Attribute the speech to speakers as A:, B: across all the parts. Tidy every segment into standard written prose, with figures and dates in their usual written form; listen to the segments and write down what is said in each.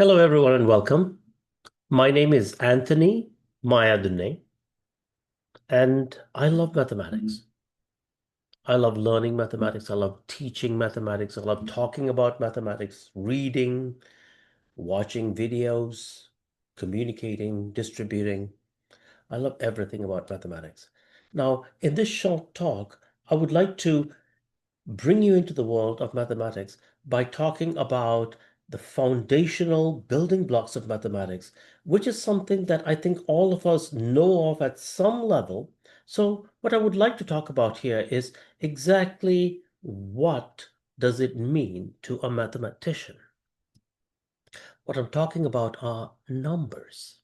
A: Hello, everyone, and welcome. My name is Anthony Mayadunne, and I love mathematics. I love learning mathematics. I love teaching mathematics. I love talking about mathematics, reading, watching videos, communicating, distributing. I love everything about mathematics. Now, in this short talk, I would like to bring you into the world of mathematics by talking about the foundational building blocks of mathematics, which is something that I think all of us know of at some level. So, what I would like to talk about here is exactly what does it mean to a mathematician? What I'm talking about are numbers.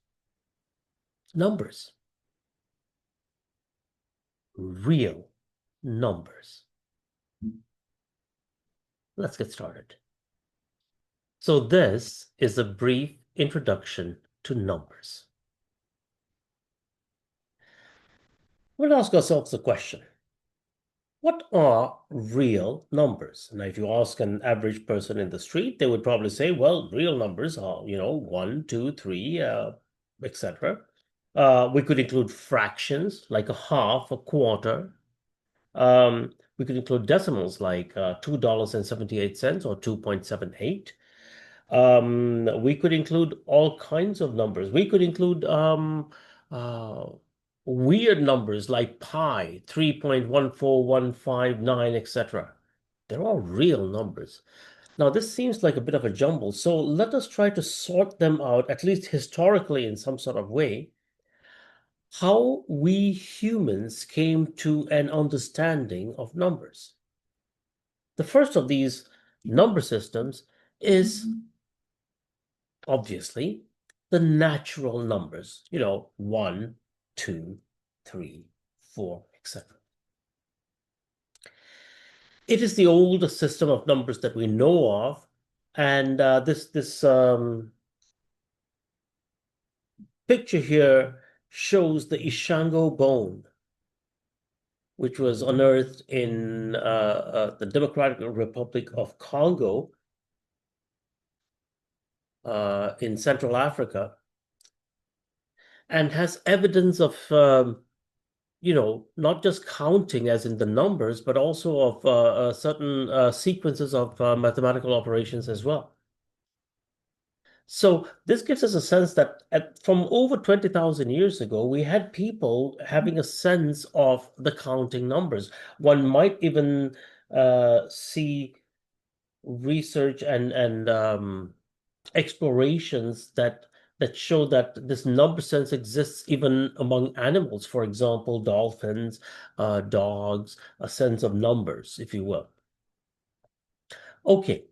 A: Numbers, real numbers. Let's get started. So this is a brief introduction to numbers. We'll ask ourselves the question, what are real numbers? Now, if you ask an average person in the street, they would probably say, well, real numbers are, one, two, three, etc. We could include fractions like a half, a quarter. We could include decimals like $2.78 or 2.78. We could include all kinds of numbers. We could include uh, weird numbers like pi, 3.14159, etc. They're all real numbers. Now, this seems like a bit of a jumble, so let us try to sort them out, at least historically in some sort of way, how we humans came to an understanding of numbers. The first of these number systems is obviously the natural numbers, one, two, three, four, etc. It is the oldest system of numbers that we know of, and this picture here shows the Ishango bone, which was unearthed in the Democratic Republic of Congo in Central Africa, and has evidence of not just counting as in the numbers, but also of certain sequences of mathematical operations as well. So this gives us a sense that from over 20,000 years ago, we had people having a sense of the counting numbers. One might even see research and explorations that show that this number sense exists even among animals. For example, dolphins, dogs, a sense of numbers, if you will. Okay,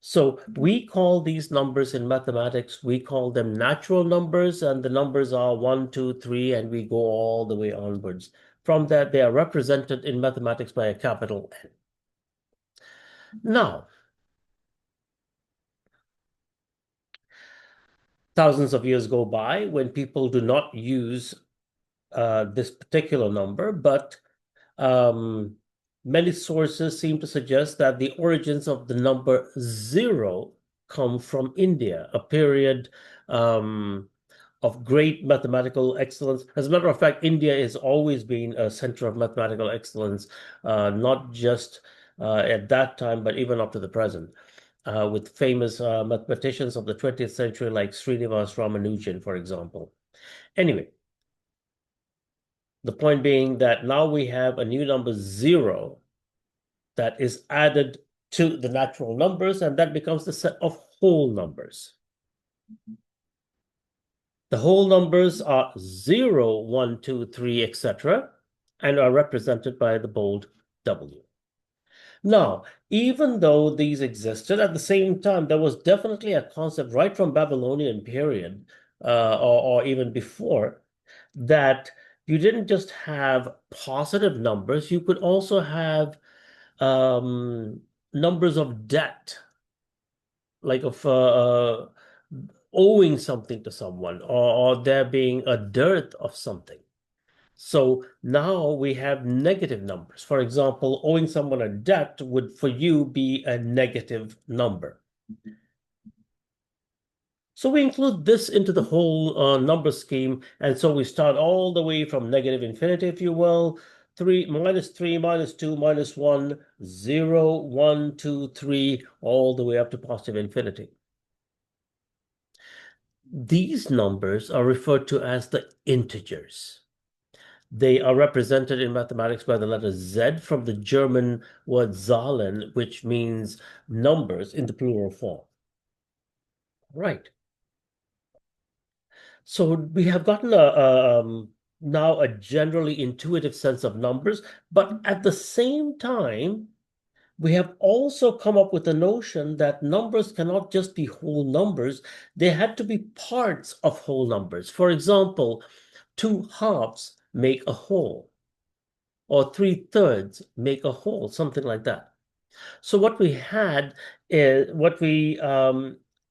A: so we call these numbers in mathematics, we call them natural numbers, and the numbers are one, two, three, and we go all the way onwards. From that, they are represented in mathematics by a capital N. Now, thousands of years go by when people do not use this particular number, but um, many sources seem to suggest that the origins of the number zero come from India, a period of great mathematical excellence. As a matter of fact, India has always been a center of mathematical excellence, not just at that time, but even up to the present. With famous mathematicians of the 20th century like Srinivas Ramanujan, for example. Anyway, the point being that now we have a new number zero that is added to the natural numbers, and that becomes the set of whole numbers. The whole numbers are 0, 1, 2, 3, etc., and are represented by the bold W. Now, even though these existed, at the same time, there was definitely a concept right from Babylonian period, or even before, that you didn't just have positive numbers, you could also have numbers of debt, like of owing something to someone, or there being a dearth of something. So now we have negative numbers. For example, owing someone a debt would for you be a negative number. So we include this into the whole number scheme. And so we start all the way from negative infinity, if you will. 3, minus 2, minus 1, 0, 1, 2, 3, all the way up to positive infinity. These numbers are referred to as the integers. They are represented in mathematics by the letter Z from the German word Zahlen, which means numbers in the plural form. Right. So we have gotten now a generally intuitive sense of numbers, but at the same time, we have also come up with the notion that numbers cannot just be whole numbers. They had to be parts of whole numbers. For example, 2/2 make a whole, or 3/3 make a whole, something like that. So what we had is what we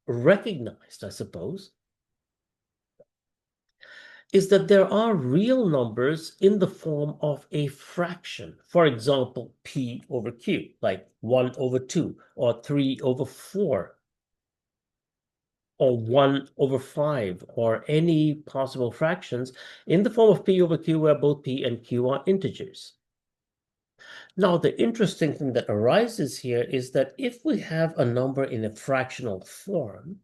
A: recognized, I suppose, is that there are real numbers in the form of a fraction. For example, p over q, like 1 over 2, or 3 over 4, or 1 over 5, or any possible fractions in the form of p over q, where both p and q are integers. Now, the interesting thing that arises here is that if we have a number in a fractional form,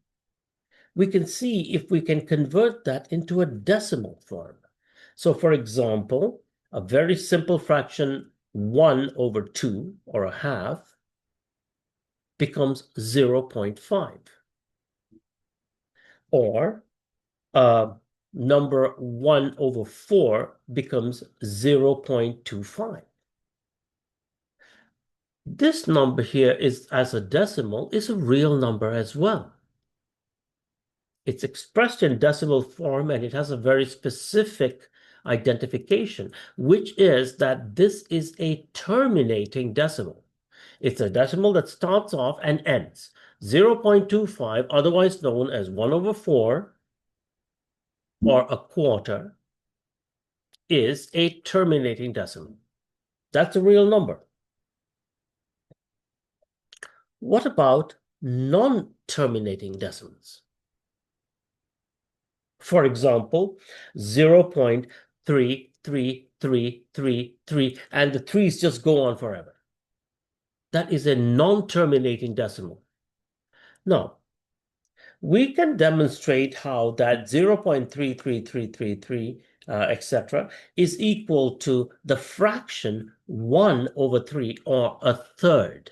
A: we can see if we can convert that into a decimal form. So, for example, a very simple fraction 1 over 2, or a half, becomes 0.5. Or number 1 over 4 becomes 0.25. This number here is, as a decimal, is a real number as well. It's expressed in decimal form, and it has a very specific identification, which is that this is a terminating decimal. It's a decimal that starts off and ends. 0.25, otherwise known as 1 over 4, or a quarter, is a terminating decimal. That's a real number. What about non-terminating decimals? For example, 0.3333, and the threes just go on forever. That is a non-terminating decimal. Now, we can demonstrate how that 0.33333, etc., is equal to the fraction 1 over 3, or a third.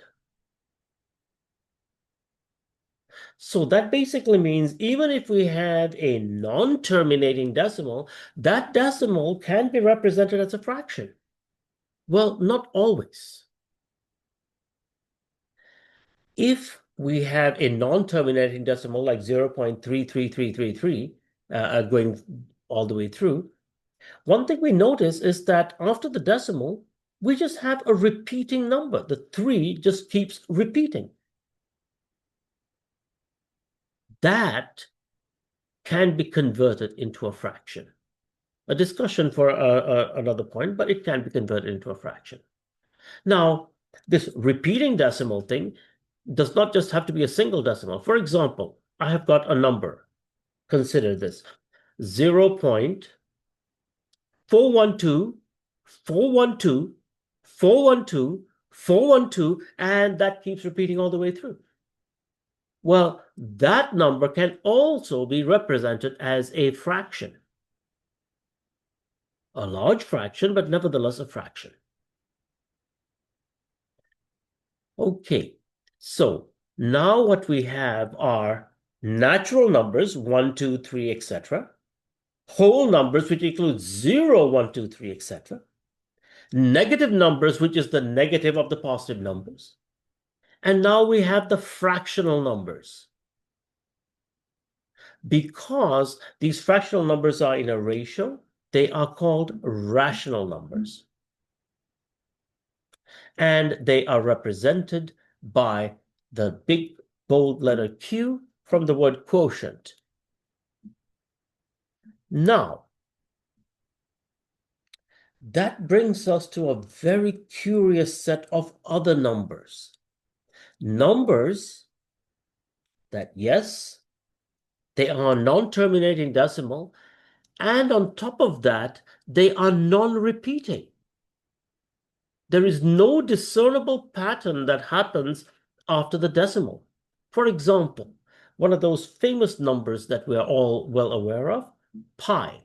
A: So that basically means even if we have a non-terminating decimal, that decimal can be represented as a fraction. Well, not always. If we have a non-terminating decimal like 0.33333 going all the way through, one thing we notice is that after the decimal, we just have a repeating number. The 3 just keeps repeating. That can be converted into a fraction. A discussion for another point, but it can be converted into a fraction. Now, this repeating decimal thing does not just have to be a single decimal. For example, I have got a number. Consider this: 0.412, 412, 412, 412, and that keeps repeating all the way through. Well, that number can also be represented as a fraction. A large fraction, but nevertheless a fraction. Okay, so now what we have are natural numbers, 1, 2, 3, etc. Whole numbers, which include 0, 1, 2, 3, etc. Negative numbers, which is the negative of the positive numbers. And now we have the fractional numbers. Because these fractional numbers are in a ratio, they are called rational numbers. And they are represented by the big bold letter Q from the word quotient. Now, that brings us to a very curious set of other numbers. Numbers that, yes, They are non-terminating decimal, and on top of that, they are non-repeating. There is no discernible pattern that happens after the decimal. For example, one of those famous numbers that we're all well aware of, pi,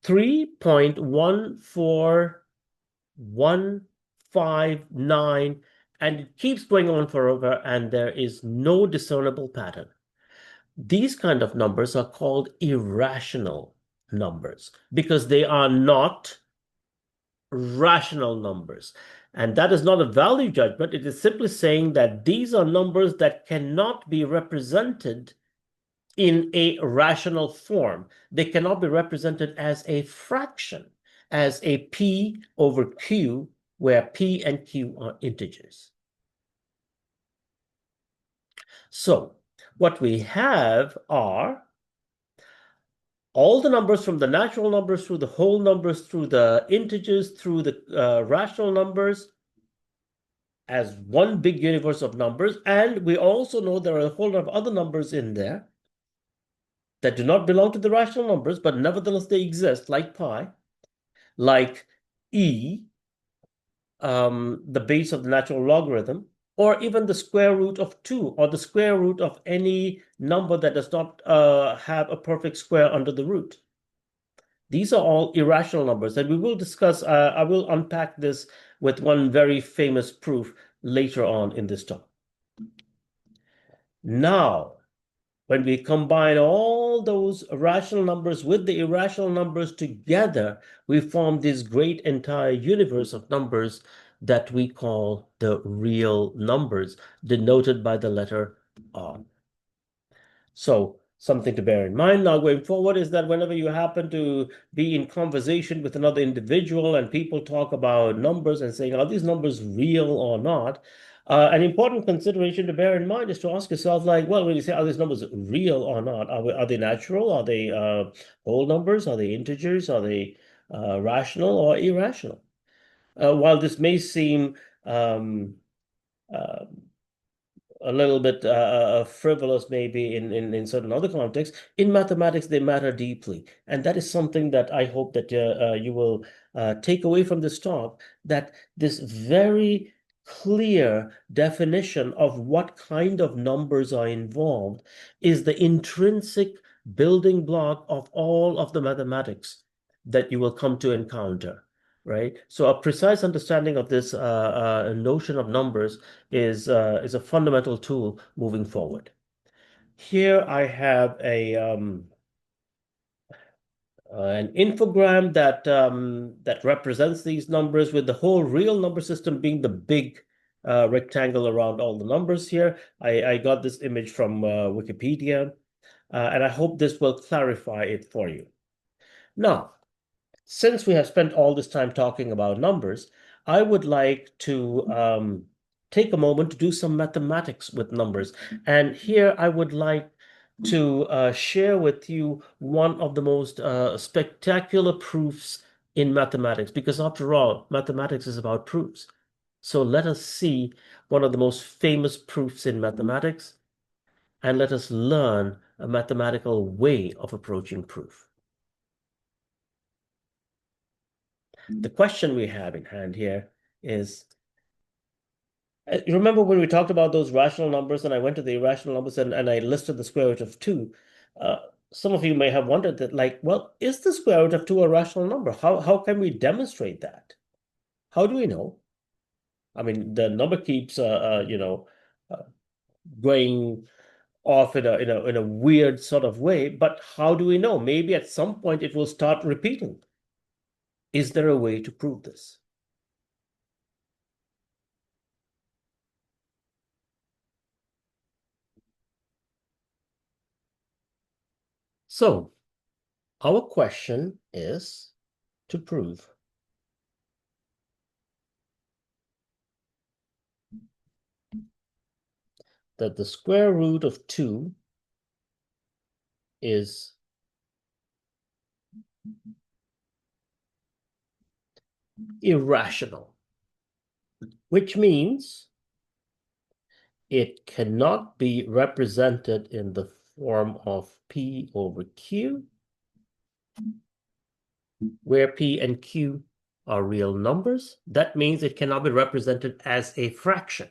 A: 3.14159, and it keeps going on forever, and there is no discernible pattern. These kind of numbers are called irrational numbers because they are not rational numbers. And that is not a value judgment. It is simply saying that these are numbers that cannot be represented in a rational form. They cannot be represented as a fraction, as a p over q, where p and q are integers. So what we have are all the numbers from the natural numbers through the whole numbers, through the integers, through the rational numbers, as one big universe of numbers. And we also know there are a whole lot of other numbers in there that do not belong to the rational numbers, but nevertheless they exist, like pi, like e, the base of the natural logarithm, or even the square root of 2, or the square root of any number that does not have a perfect square under the root. These are all irrational numbers, and we will discuss, I will unpack this with one very famous proof later on in this talk. Now, when we combine all those rational numbers with the irrational numbers together, we form this great entire universe of numbers that we call the real numbers, denoted by the letter R. So something to bear in mind now going forward is that whenever you happen to be in conversation with another individual and people talk about numbers and saying, are these numbers real or not? An important consideration to bear in mind is to ask yourself, like, well, when you say, are these numbers real or not? Are they natural? Are they whole numbers? Are they integers? Are they rational or irrational? While this may seem uh, a little bit frivolous maybe in certain other contexts, in mathematics they matter deeply, and that is something that I hope that you will take away from this talk, that this very clear definition of what kind of numbers are involved is the intrinsic building block of all of the mathematics that you will come to encounter, right? So a precise understanding of this notion of numbers is a fundamental tool moving forward. Here I have an infogram that represents these numbers, with the whole real number system being the big rectangle around all the numbers here. I got this image from Wikipedia, and I hope this will clarify it for you. Now, since we have spent all this time talking about numbers, I would like to take a moment to do some mathematics with numbers. And here I would like to share with you one of the most spectacular proofs in mathematics, because after all, mathematics is about proofs. So let us see one of the most famous proofs in mathematics, and let us learn a mathematical way of approaching proof. The question we have in hand here is, you remember when we talked about those rational numbers and I went to the irrational numbers and I listed the square root of 2? Uh, some of you may have wondered that, like, well, is the square root of 2 a rational number? How can we demonstrate that? How do we know? I mean, the number keeps, uh, going off in a weird sort of way, but how do we know? Maybe at some point it will start repeating. Is there a way to prove this? So our question is to prove that the square root of 2 is irrational, which means it cannot be represented in the form of P over Q, where P and Q are real numbers. That means it cannot be represented as a fraction.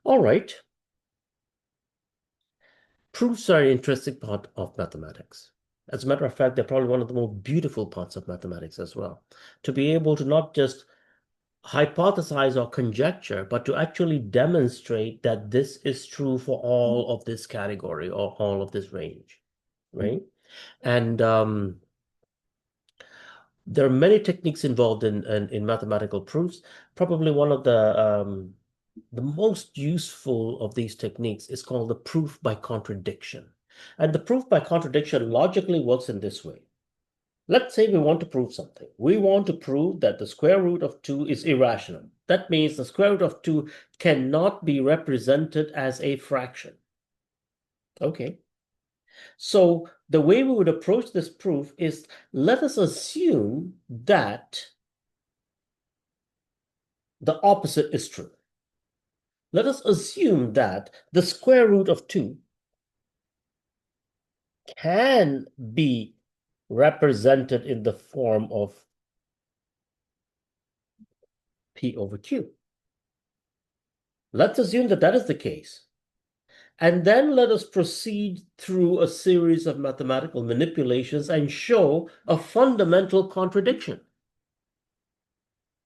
A: All right. Proofs are an interesting part of mathematics. As a matter of fact, they're probably one of the most beautiful parts of mathematics as well. To be able to not just hypothesize or conjecture, but to actually demonstrate that this is true for all of this category or all of this range, right? And there are many techniques involved in mathematical proofs. Probably one of the most useful of these techniques is called the proof by contradiction. And the proof by contradiction logically works in this way. Let's say we want to prove something. We want to prove that the square root of 2 is irrational. That means the square root of 2 cannot be represented as a fraction. Okay. So the way we would approach this proof is, let us assume that the opposite is true. Let us assume that the square root of 2 can be represented in the form of P over Q. Let's assume that that is the case. And then let us proceed through a series of mathematical manipulations and show a fundamental contradiction.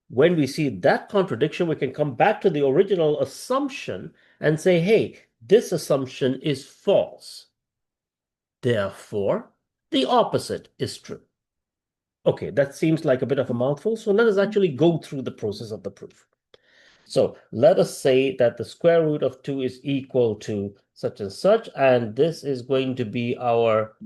A: When we see that contradiction, we can come back to the original assumption and say, hey, this assumption is false. Therefore, the opposite is true. Okay, that seems like a bit of a mouthful, so let us actually go through the process of the proof. So let us say that the square root of 2 is equal to such and such, and this is going to be our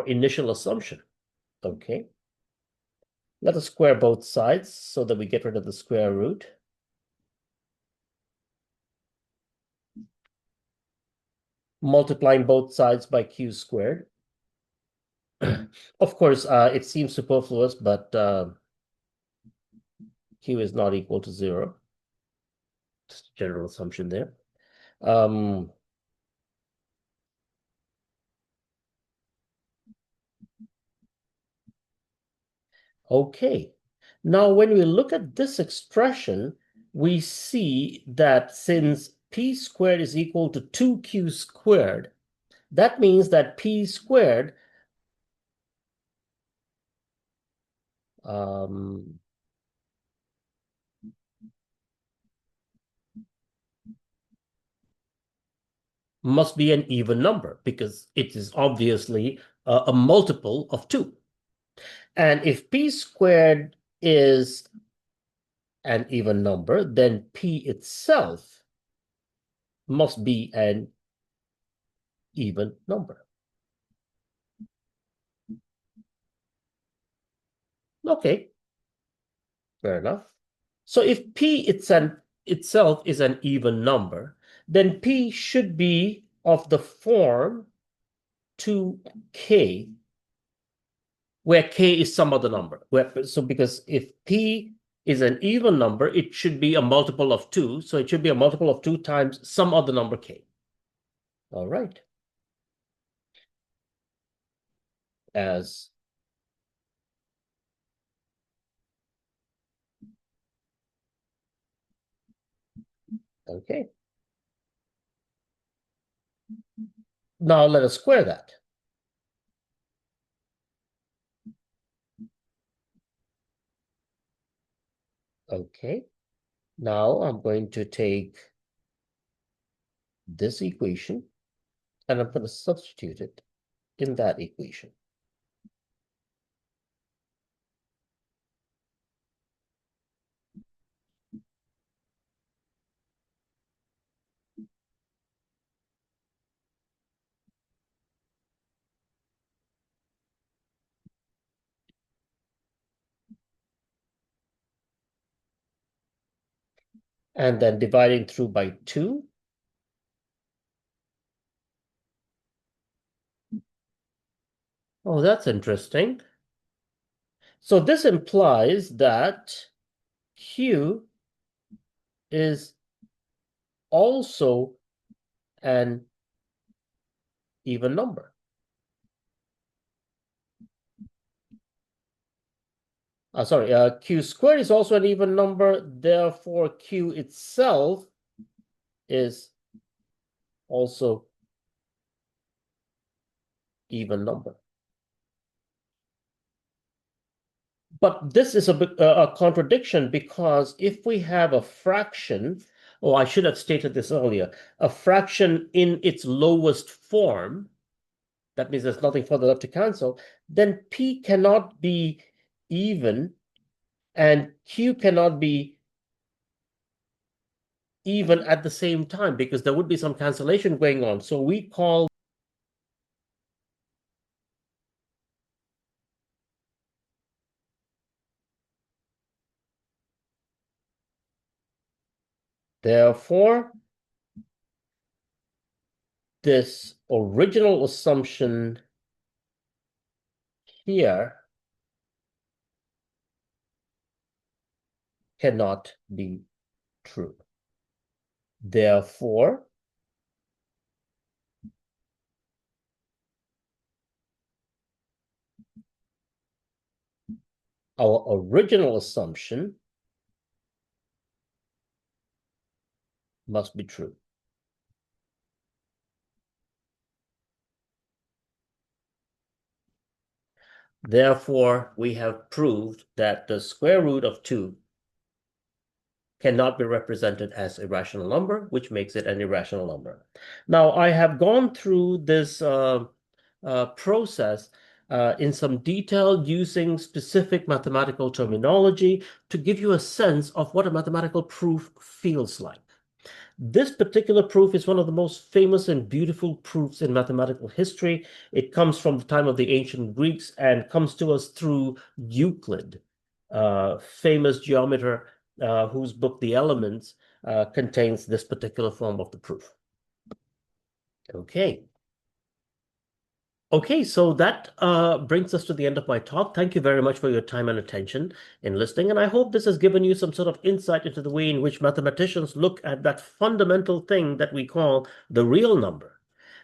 A: initial assumption. Okay. Let us square both sides so that we get rid of the square root. Multiplying both sides by q squared. Of course, it seems superfluous, but q is not equal to 0. Just a general assumption there. Okay. Now, when we look at this expression, we see that since p squared is equal to 2q squared, that means that p squared must be an even number because it is obviously a multiple of 2. And if p squared is an even number, then p itself must be an even number. Okay, fair enough. So if p itself is an even number, then p should be of the form 2k, where k is some other number. So because if p is an even number, it should be a multiple of 2. So it should be a multiple of 2 times some other number k. All right. As okay. Now let us square that. Okay. Now I'm going to take this equation and I'm going to substitute it in that equation. And then dividing through by 2. Oh, that's interesting. So this implies that Q is also an even number. Sorry, Q squared is also an even number. Therefore, Q itself is also even number. But this is a contradiction, because if we have a fraction, or I should have stated this earlier, a fraction in its lowest form, that means there's nothing further left to cancel, then P cannot be even and Q cannot be even at the same time, because there would be some cancellation going on. So we call, therefore, this original assumption here cannot be true. Therefore, our original assumption must be true. Therefore, we have proved that the square root of 2 cannot be represented as a rational number, which makes it an irrational number. Now, I have gone through this process in some detail using specific mathematical terminology to give you a sense of what a mathematical proof feels like. This particular proof is one of the most famous and beautiful proofs in mathematical history. It comes from the time of the ancient Greeks and comes to us through Euclid, famous geometer whose book, The Elements, contains this particular form of the proof. Okay. Okay, so that brings us to the end of my talk. Thank you very much for your time and attention in listening, and I hope this has given you some sort of insight into the way in which mathematicians look at that fundamental thing that we call the real number.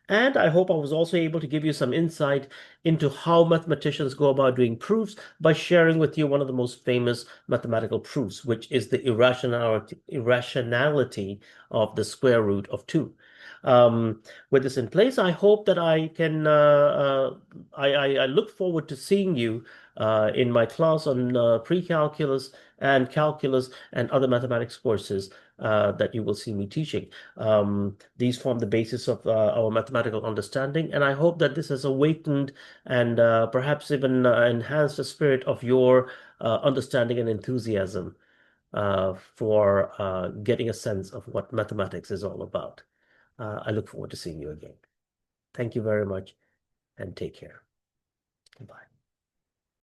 A: And I hope I was also able to give you some insight into how mathematicians go about doing proofs by sharing with you one of the most famous mathematical proofs, which is the irrationality of the square root of 2. With this in place, I hope that I can, I look forward to seeing you in my class on pre-calculus and calculus and other mathematics courses that you will see me teaching. These form the basis of our mathematical understanding, and I hope that this has awakened and perhaps even enhanced the spirit of your understanding and enthusiasm for getting a sense of what mathematics is all about. I look forward to seeing you again. Thank you very much and take care. Goodbye.